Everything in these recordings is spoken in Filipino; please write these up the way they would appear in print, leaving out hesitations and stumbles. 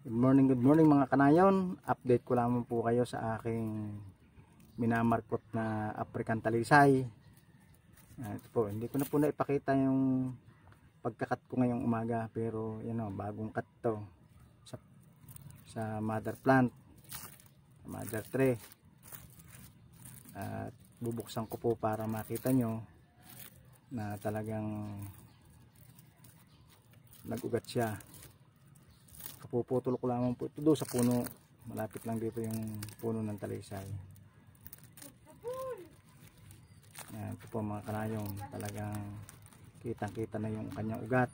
Good morning mga kanayon. Update ko lamang po kayo sa aking minamarkot na African talisay. Ito po, hindi ko na po naipakita yung pagkakat ko ngayong umaga, pero yun o, bagong cut to sa mother plant, sa mother tray. At bubuksan ko po para makita nyo na talagang nag-ugat siya. Kapuputol ko lamang po ito doon sa puno, malapit lang dito yung puno ng talisay. Yan, ito po mga kanayong, talagang kitang kita na yung kanyang ugat.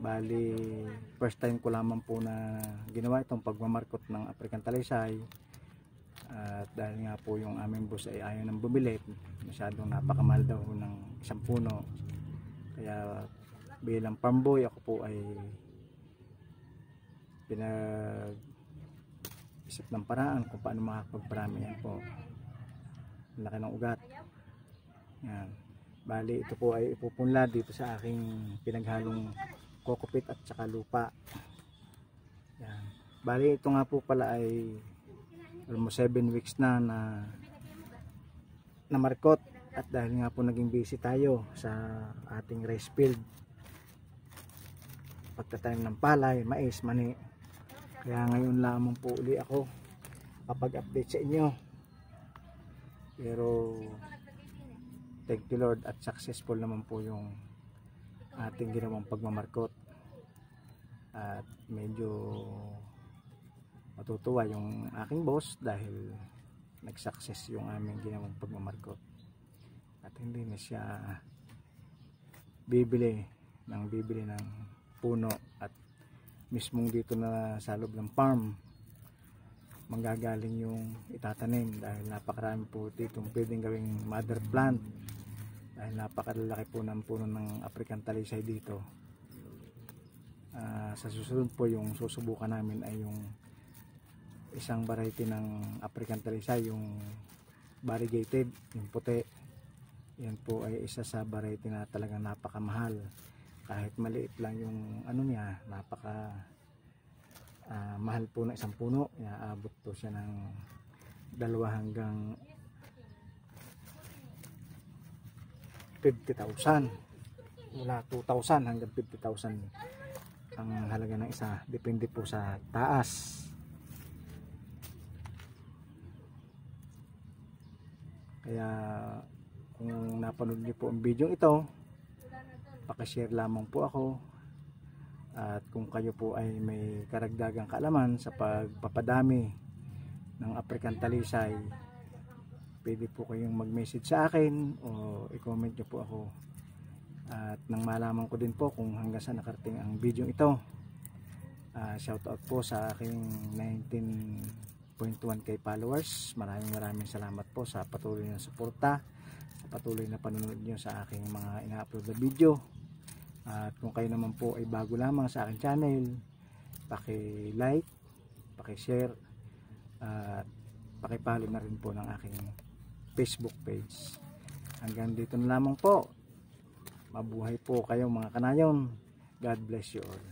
Bali first time ko lamang po na ginawa itong pagmamarkot ng African talisay. At dahil nga po yung aming boss ay ayaw nang bumili, masyadong napakamahal daw ng isang puno, kaya bilang farm boy ako po ay pinag-isip ng paraan kung paano makakapagparami. Yan po, laki ng ugat. Yan. Bali ito po ay ipupunla dito sa aking pinaghalong kokopit at saka lupa. Yan. Bali ito nga po pala ay almost 7 weeks na markot, at dahil nga po naging busy tayo sa ating rice field, pagtatanim ng palay, mais, mani, kaya ngayon lamang po uli ako kapag-update sa inyo. Pero thank you Lord, at successful naman po yung ating ginawang pagmamarkot, at medyo matutuwa yung aking boss dahil nag-success yung aming ginawang pagmamarkot, at hindi na siya bibili ng puno, at mismong dito na sa loob ng farm manggagaling yung itatanim, dahil napakarami po dito pwedeng gawing mother plant, dahil napakalalaki po ng puno ng African talisay dito. Sa susunod po yung susubukan namin ay yung isang variety ng African talisay, yung variegated, yung puti. Yan po ay isa sa variety na talagang napakamahal. Kahit maliit lang yung ano niya, napaka mahal po na isang puno. Aabot po siya ng 2 hanggang 50,000, mula 2,000 hanggang 50,000 ang halaga ng isa, depende po sa taas. Kaya kung napanood niyo po ang video ito, pakishare lamang po ako, at kung kayo po ay may karagdagang kaalaman sa pagpapadami ng African talisay, pwede po kayong mag-message sa akin o i-comment nyo po ako, at nang malaman ko din po kung hanggang saan nakarating ang video ito. Shout out po sa aking 19.1k followers. Maraming salamat po sa patuloy na suporta, sa patuloy na panonood nyo sa aking mga ina-upload na video. At kung kayo naman po ay bago lamang sa aking channel, paki-like, paki-share, at paki-follow na rin po ng aking Facebook page. Hanggang dito na lamang po. Mabuhay po kayo mga kanayon. God bless you all.